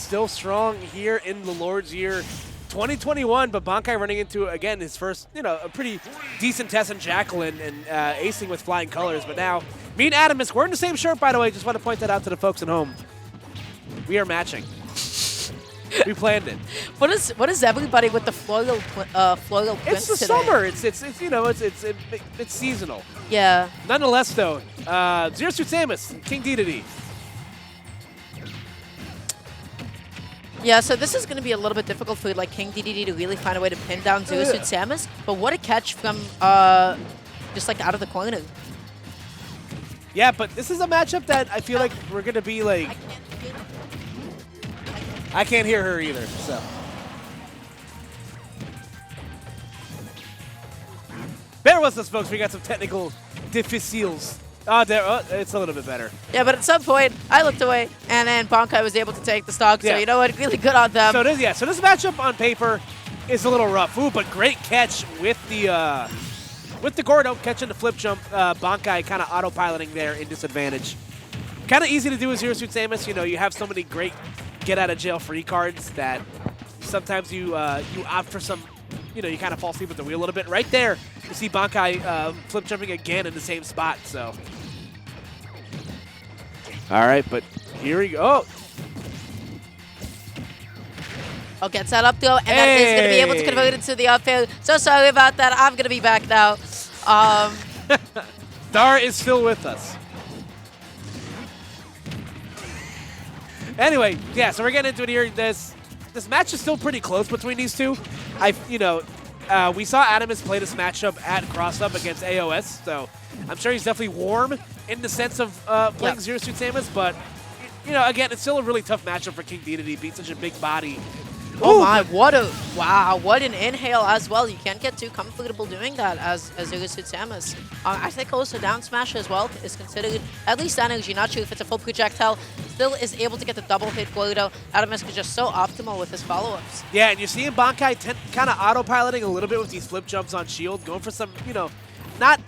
still strong here in the Lord's Year 2021, but Bankai running into, again, his first, a pretty decent test in Jacqueline and acing with flying colors. But now, me and Atomsk, we're in the same shirt, by the way. Just want to point that out to the folks at home. We are matching. We planned it. What is everybody with the floral prints It's the today? summer. It's seasonal. Yeah. Nonetheless, though, Zero Suit Samus, King Dedede. Yeah, so this is going to be a little bit difficult for like King Dedede to really find a way to pin down Zero Suit Samus. But what a catch from just like out of the corner. Yeah, but this is a matchup that I feel like we're going to be like... I can't hear her either, so. Bear with us, folks. We got some technical difficiles. It's a little bit better. Yeah, but at some point, I looked away, and then Bankai was able to take the stock. So, you know what? Really good on them. So, this matchup on paper is a little rough. Ooh, but great catch with the Gordo, catching the flip jump. Bankai kind of autopiloting there in disadvantage. Kind of easy to do with Zero Suit Samus. You have so many great get-out-of-jail-free cards that sometimes you opt for some, you kind of fall asleep at the wheel a little bit. Right there, you see Bankai flip jumping again in the same spot, so. All right, but here we go. Oh, gets that up throw, and that is going to be able to convert it into the up throw. So sorry about that. I'm going to be back now. Dar is still with us. Anyway, yeah, so we're getting into it here. This match is still pretty close between these two. We saw Atomsk play this matchup at Cross-Up against AOS, so I'm sure he's definitely warm in the sense of playing Zero Suit Samus, but, again, it's still a really tough matchup for King Dedede. He beat such a big body. Oh my, what an inhale as well. You can't get too comfortable doing that as Zero Suit Samus. I think also down smash as well is considered, at least energy, not sure if it's a full projectile, still is able to get the double hit blow though. Atomsk is just so optimal with his follow-ups. Yeah, and you're seeing Bankai kind of autopiloting a little bit with these flip jumps on shield, going for some, not,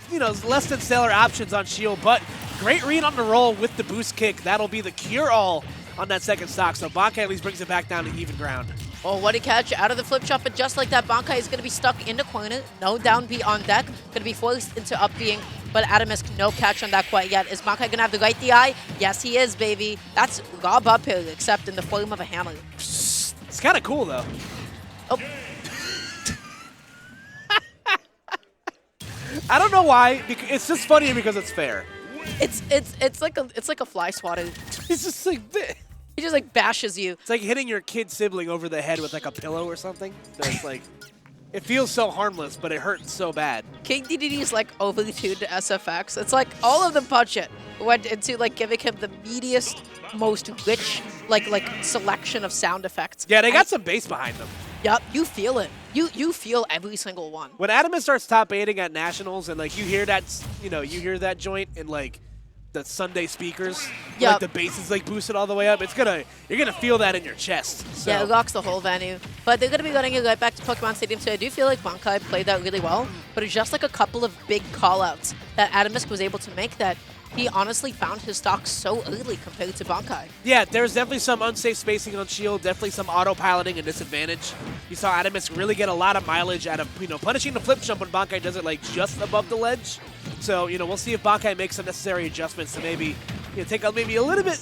less than stellar options on shield, but great read on the roll with the boost kick. That'll be the cure-all on that second stock, so Bankai at least brings it back down to even ground. Oh, what a catch out of the flip jump, and just like that, Bankai is going to be stuck in the corner. No down B on deck. Going to be forced into up being, but Atomsk, no catch on that quite yet. Is Bankai going to have the right DI? Yes, he is, baby. That's Rob uphill, except in the form of a hammer. It's kind of cool, though. Oh. I don't know why. It's just funny because it's fair. It's like a fly swatter. It's just like... He just like bashes you. It's like hitting your kid sibling over the head with like a pillow or something. So it's like, it feels so harmless, but it hurts so bad. King Dedede is like overly tuned to SFX. It's like all of them punch it went into like giving him the meatiest, most rich like selection of sound effects. Yeah, they got some bass behind them. Yep, you feel it. You feel every single one. When Atomsk starts top 8ing at Nationals and like you hear that, you hear that joint in like the Sunday speakers, like the bass is like boosted all the way up. You're gonna feel that in your chest. So. Yeah, it rocks the whole venue. But they're gonna be running it right back to Pokemon Stadium. So I do feel like Bankai played that really well. But it's just like a couple of big call-outs that Atomsk was able to make that he honestly found his stock so early compared to Bankai. Yeah, there's definitely some unsafe spacing on shield, definitely some auto-piloting and disadvantage. You saw Atomsk really get a lot of mileage out of, punishing the flip jump when Bankai does it like just above the ledge. So, we'll see if Bankai makes some necessary adjustments to maybe take a maybe a little bit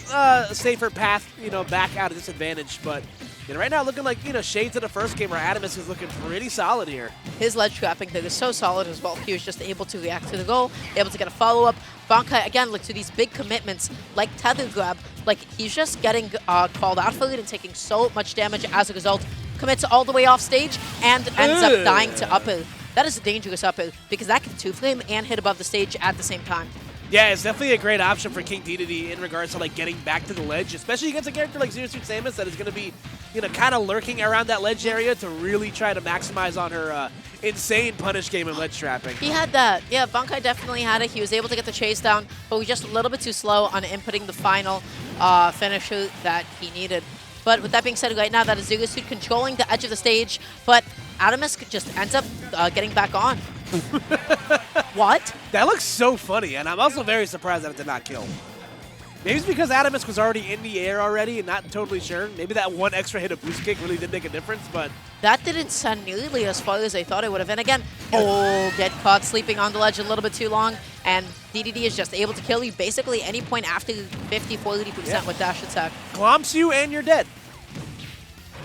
safer path, back out of disadvantage. But right now looking like, shades of the first game where Atomsk is looking pretty solid here. His ledge trapping thing is so solid as well. He was just able to react to the goal, able to get a follow-up. Bankai, again, look to these big commitments like Tether Grab. Like, he's just getting called out for it and taking so much damage as a result. Commits all the way off stage and ends up dying to upper. That is a dangerous upper because that can two-flame and hit above the stage at the same time. Yeah, it's definitely a great option for King Dedede in regards to like getting back to the ledge, especially against a character like Zero Suit Samus that is going to be, kind of lurking around that ledge area to really try to maximize on her insane punish game and ledge trapping. He had that. Yeah, Bankai definitely had it. He was able to get the chase down, but was just a little bit too slow on inputting the final finisher that he needed. But with that being said, right now that is Zero Suit controlling the edge of the stage, but Atomsk just ends up getting back on. What? That looks so funny, and I'm also very surprised that it did not kill. Maybe it's because Atomsk was already in the air already and not totally sure. Maybe that one extra hit of boost kick really did make a difference, but... That didn't send nearly as far as I thought it would have. And again, get caught sleeping on the ledge a little bit too long, and Dedede is just able to kill you basically any point after 50-40% with dash attack. Glomps you and you're dead.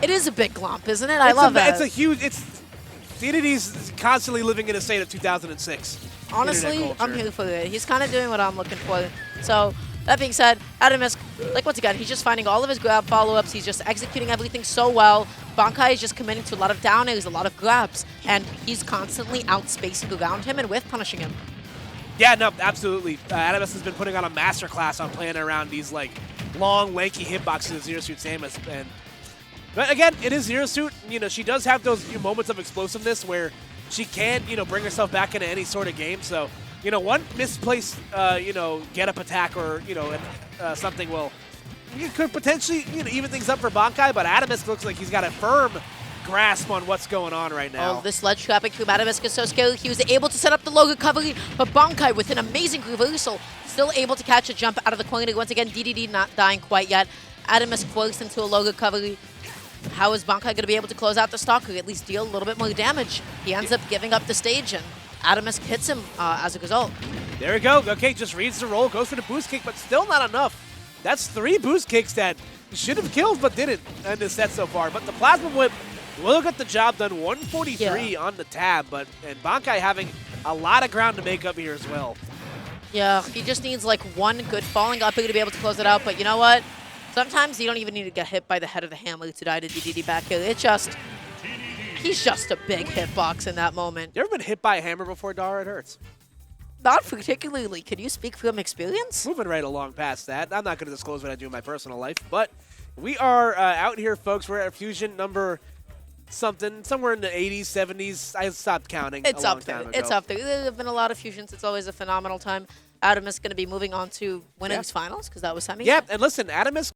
It is a big glomp, isn't it? I love that. It's a huge... Dedede's constantly living in a state of 2006. Honestly, I'm here for it. He's kind of doing what I'm looking for. So, that being said, Atomsk, like once again, he's just finding all of his grab follow-ups. He's just executing everything so well. Bankai is just committing to a lot of down airs, a lot of grabs, and he's constantly outspacing around him and with punishing him. Yeah, no, absolutely. Atomsk has been putting on a masterclass on playing around these like long, lanky hitboxes of Zero Suit Samus. But again, it is Zero Suit. You know, she does have those moments of explosiveness where she can, bring herself back into any sort of game. So, one misplaced, get up attack or, something will, you could potentially, even things up for Bankai, but Atomsk looks like he's got a firm grasp on what's going on right now. Oh, this ledge trapping from Atomsk is so scary. He was able to set up the low recovery, but Bankai with an amazing reversal, still able to catch a jump out of the corner. Once again, Dedede not dying quite yet. Atomsk forced into a low recovery. How is Bankai going to be able to close out the stock or at least deal a little bit more damage? He ends up giving up the stage, and Atomsk hits him as a result. There we go. Okay, just reads the roll, goes for the boost kick, but still not enough. That's 3 boost kicks that should have killed but didn't in this set so far. But the Plasma Whip will get the job done. 143 on the tab, and Bankai having a lot of ground to make up here as well. Yeah, he just needs like one good falling up to be able to close it out, but you know what? Sometimes you don't even need to get hit by the head of the hammer to die to Dedede back here. He's just a big hitbox in that moment. You ever been hit by a hammer before, Dara? It hurts. Not particularly. Can you speak from experience? Moving right along past that. I'm not going to disclose what I do in my personal life, but we are out here, folks. We're at Fusion number something, somewhere in the 80s, 70s. I stopped counting. It's up there. It's up there. There have been a lot of Fusions. It's always a phenomenal time. Atomsk going to be moving on to winners finals because that was semi. Yeah, and listen, Atomsk